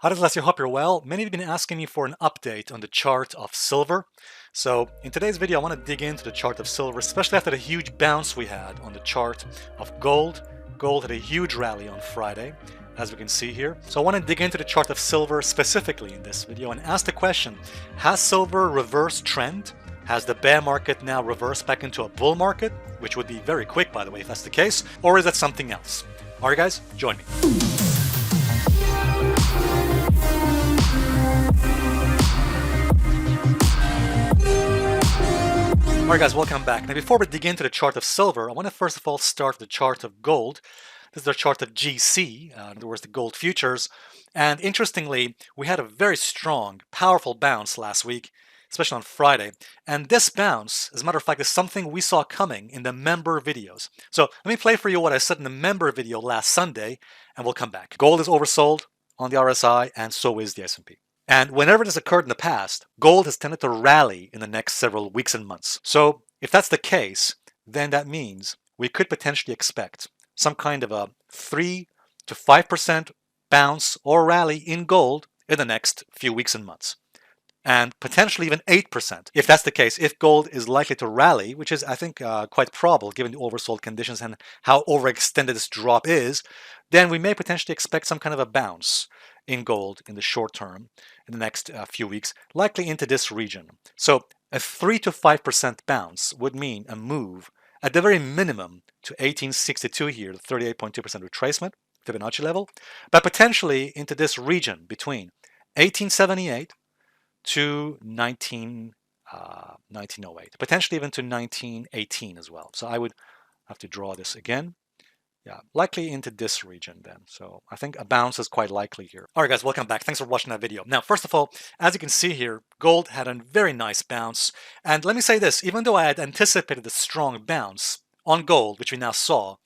Hi, Alessio, hope you're well. Many of you have been asking me for an update on the chart of silver. So in today's video, I want to dig into the chart of silver, especially after the huge bounce we had on the chart of gold. Gold had a huge rally on Friday, as we can see here. So I want to dig into the chart of silver specifically in this video and ask the question, has silver reversed trend? Has the bear market now reversed back into a bull market, which would be very quick, by the way, if that's the case, or is that something else? All right, guys, join me. Alright guys, welcome back. Now before we dig into the chart of silver, I want to first of all start with the chart of gold. This is the chart of GC, in other words the gold futures. And interestingly, we had a very strong, powerful bounce last week, especially on Friday. And this bounce, as a matter of fact, is something we saw coming in the member videos. So let me play for you what I said in the member video last Sunday, and we'll come back. Gold is oversold on the RSI, and so is the S&P. And whenever this occurred in the past, gold has tended to rally in the next several weeks and months. So if that's the case, then that means we could potentially expect some kind of a 3 to 5% bounce or rally in gold in the next few weeks and months. And potentially even 8%. If that's the case, if gold is likely to rally, which is, I think, quite probable given the oversold conditions and how overextended this drop is, then we may potentially expect some kind of a bounce in gold in the short term, in the next few weeks, likely into this region. So a 3 to 5% bounce would mean a move at the very minimum to 1862 here, the 38.2% retracement, Fibonacci level, but potentially into this region between 1878 to 1908, potentially even to 1918 as well. So I would have to draw this again. Yeah, likely into this region then. So I think a bounce is quite likely here. All right, guys, welcome back. Thanks for watching that video. Now, first of all, as you can see here, gold had a very nice bounce. And let me say this, even though I had anticipated a strong bounce on gold, which we now saw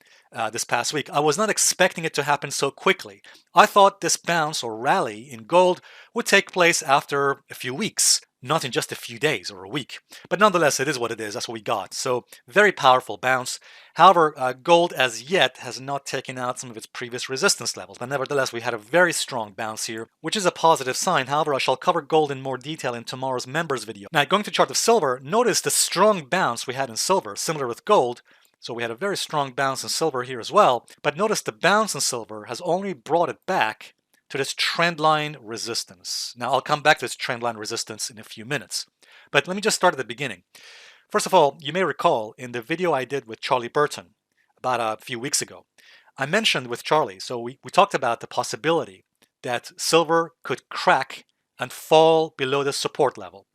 this past week, I was not expecting it to happen so quickly. I thought this bounce or rally in gold would take place after a few weeks, not in just a few days or a week. But nonetheless, it is what it is. That's what we got. So very powerful bounce. However, gold as yet has not taken out some of its previous resistance levels. But nevertheless, we had a very strong bounce here, which is a positive sign. However, I shall cover gold in more detail in tomorrow's members video. Now, going to the chart of silver, notice the strong bounce we had in silver, similar with gold. So we had a very strong bounce in silver here as well. But notice the bounce in silver has only brought it back to this trendline resistance. Now, I'll come back to this trendline resistance in a few minutes. But let me just start at the beginning. First of all, you may recall in the video I did with Charlie Burton about a few weeks ago, I mentioned with Charlie, so we talked about the possibility that silver could crack and fall below the support level.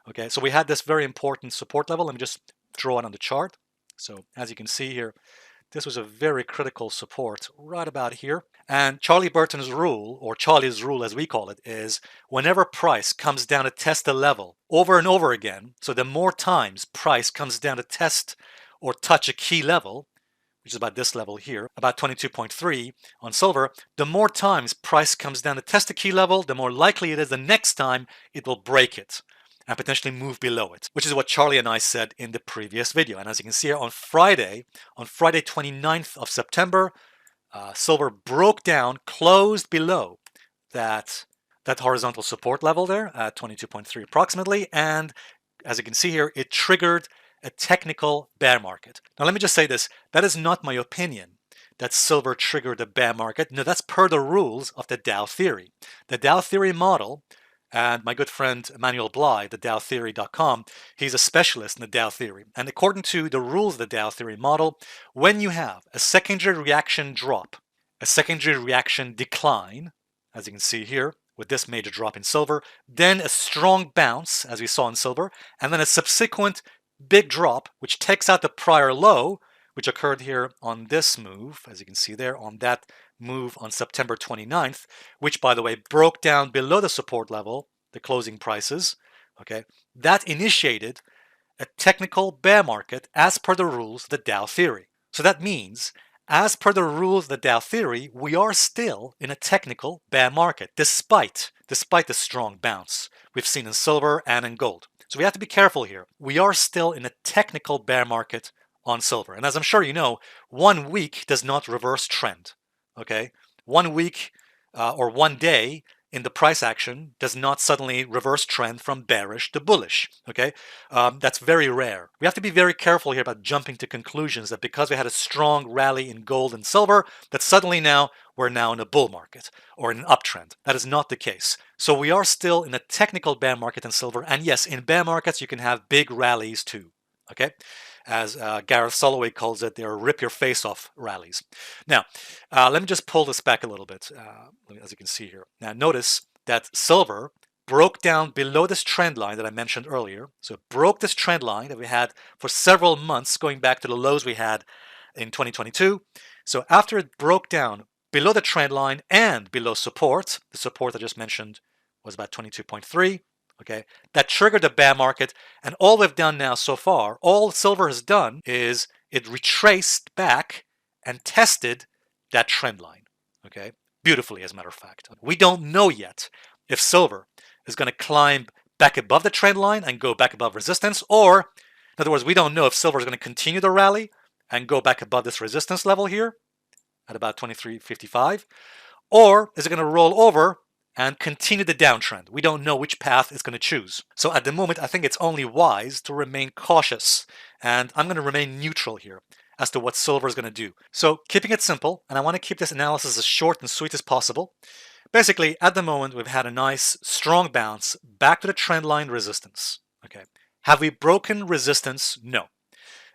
Okay, so we had this very important support level. Let me just draw it on the chart. So as you can see here, this was a very critical support right about here. And Charlie Burton's rule, or Charlie's rule as we call it, is whenever price comes down to test a level over and over again, so the more times price comes down to test or touch a key level, which is about this level here, about 22.3 on silver, the more times price comes down to test a key level, the more likely it is the next time it will break it and potentially move below it, which is what Charlie and I said in the previous video. And as you can see here on Friday 29th of September, silver broke down, closed below that horizontal support level there at 22.3 approximately. And as you can see here, it triggered a technical bear market. Now, let me just say this. That is not my opinion that silver triggered a bear market. No, that's per the rules of the Dow theory. The Dow theory model, and my good friend Emmanuel Bly, the DowTheory.com, he's a specialist in the Dow theory. And according to the rules of the Dow theory model, when you have a secondary reaction drop, a secondary reaction decline, as you can see here with this major drop in silver, then a strong bounce, as we saw in silver, and then a subsequent big drop, which takes out the prior low, which occurred here on this move, as you can see there, on that move on September 29th, which, by the way, broke down below the support level, the closing prices, okay? That initiated a technical bear market as per the rules of the Dow theory. So that means, as per the rules of the Dow theory, we are still in a technical bear market, despite the strong bounce we've seen in silver and in gold. So we have to be careful here. We are still in a technical bear market on silver. And as I'm sure you know, 1 week does not reverse trend. Okay, 1 week or 1 day in the price action does not suddenly reverse trend from bearish to bullish. Okay, that's very rare. We have to be very careful here about jumping to conclusions that because we had a strong rally in gold and silver, that suddenly now we're now in a bull market or in an uptrend. That is not the case. So we are still in a technical bear market in silver, and yes, in bear markets you can have big rallies too. Okay, as Gareth Soloway calls it, they're rip your face off rallies. Now, let me just pull this back a little bit, as you can see here. Now, notice that silver broke down below this trend line that I mentioned earlier. So it broke this trend line that we had for several months, going back to the lows we had in 2022. So after it broke down below the trend line and below support, the support I just mentioned was about 22.3. Okay, that triggered the bear market, and all we've done now so far, all silver has done is it retraced back and tested that trend line. Okay, beautifully, as a matter of fact. We don't know yet if silver is going to climb back above the trend line and go back above resistance, or in other words, we don't know if silver is going to continue the rally and go back above this resistance level here at about 23.55, or is it going to roll over and continue the downtrend. We don't know which path it's going to choose. So at the moment, I think it's only wise to remain cautious, and I'm going to remain neutral here as to what silver is going to do. So keeping it simple, and I want to keep this analysis as short and sweet as possible. Basically, at the moment, we've had a nice strong bounce back to the trend line resistance. Okay, have we broken resistance? No.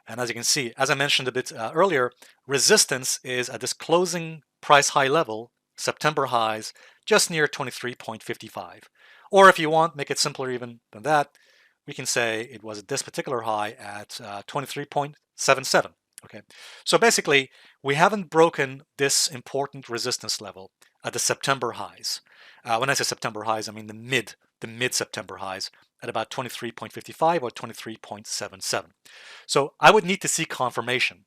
And as you can see, as I mentioned a bit earlier, resistance is at this closing price high level, September highs, just near 23.55. Or if you want, make it simpler even than that, we can say it was at this particular high at 23.77. Okay, so basically, we haven't broken this important resistance level at the September highs. When I say September highs, I mean the mid-September highs at about 23.55 or 23.77. So I would need to see confirmation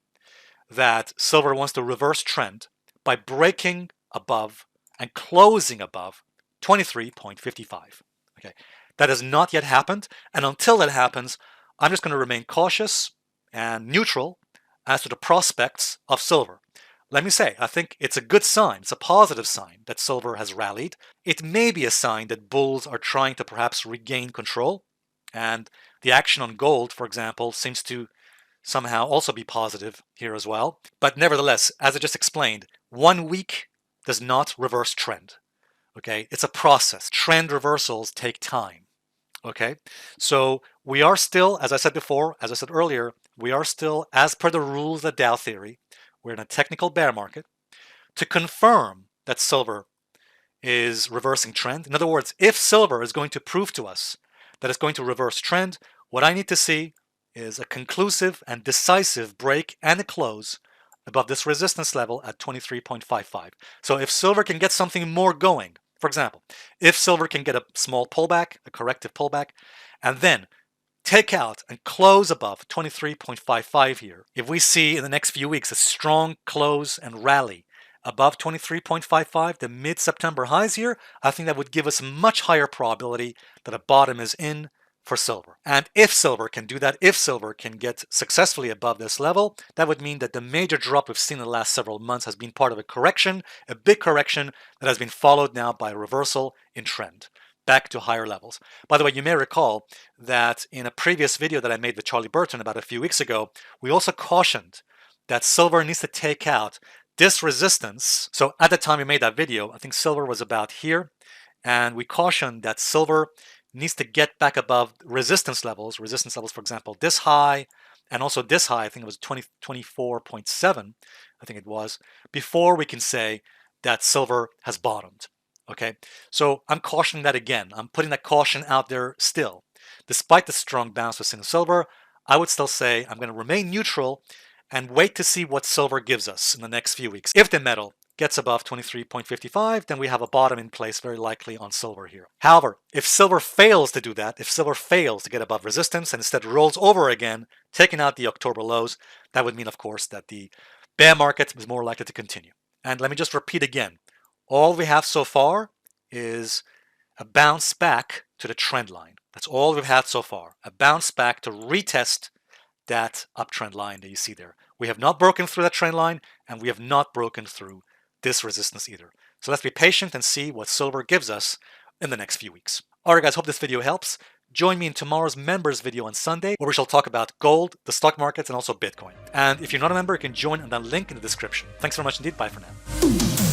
that silver wants to reverse trend by breaking above and closing above 23.55. Okay, that has not yet happened, and until that happens, I'm just going to remain cautious and neutral as to the prospects of silver. Let me say, I think it's a good sign, it's a positive sign that silver has rallied. It may be a sign that bulls are trying to perhaps regain control, and the action on gold, for example, seems to somehow also be positive here as well. But nevertheless, as I just explained, 1 week does not reverse trend. Okay, it's a process. Trend reversals take time. Okay, so we are still, as I said before, as I said earlier, we are still, as per the rules of Dow theory, we're in a technical bear market. To confirm that silver is reversing trend, in other words, if silver is going to prove to us that it's going to reverse trend, what I need to see is a conclusive and decisive break and a close above this resistance level at 23.55. So if silver can get something more going, for example, if silver can get a small pullback, a corrective pullback, and then take out and close above 23.55 here, if we see in the next few weeks a strong close and rally above 23.55, the mid-September highs here, I think that would give us a much higher probability that a bottom is in for silver. And if silver can do that, if silver can get successfully above this level, that would mean that the major drop we've seen in the last several months has been part of a correction, a big correction that has been followed now by a reversal in trend back to higher levels. By the way, you may recall that in a previous video that I made with Charlie Burton about a few weeks ago, we also cautioned that silver needs to take out this resistance. So at the time we made that video, I think silver was about here, and we cautioned that silver needs to get back above resistance levels, for example, this high, and also this high, I think it was 24.7, I think it was, before we can say that silver has bottomed. Okay, so I'm cautioning that again. I'm putting that caution out there still. Despite the strong bounce we've seen in silver, I would still say I'm going to remain neutral and wait to see what silver gives us in the next few weeks. If the metal gets above 23.55, then we have a bottom in place very likely on silver here. However, if silver fails to do that, if silver fails to get above resistance and instead rolls over again, taking out the October lows, that would mean, of course, that the bear market is more likely to continue. And let me just repeat again, all we have so far is a bounce back to the trend line. That's all we've had so far, a bounce back to retest that uptrend line that you see there. We have not broken through that trend line, and we have not broken through this resistance either. So let's be patient and see what silver gives us in the next few weeks. Alright guys, hope this video helps. Join me in tomorrow's members video on Sunday, where we shall talk about gold, the stock markets, and also Bitcoin. And if you're not a member, you can join on that link in the description. Thanks very much indeed. Bye for now.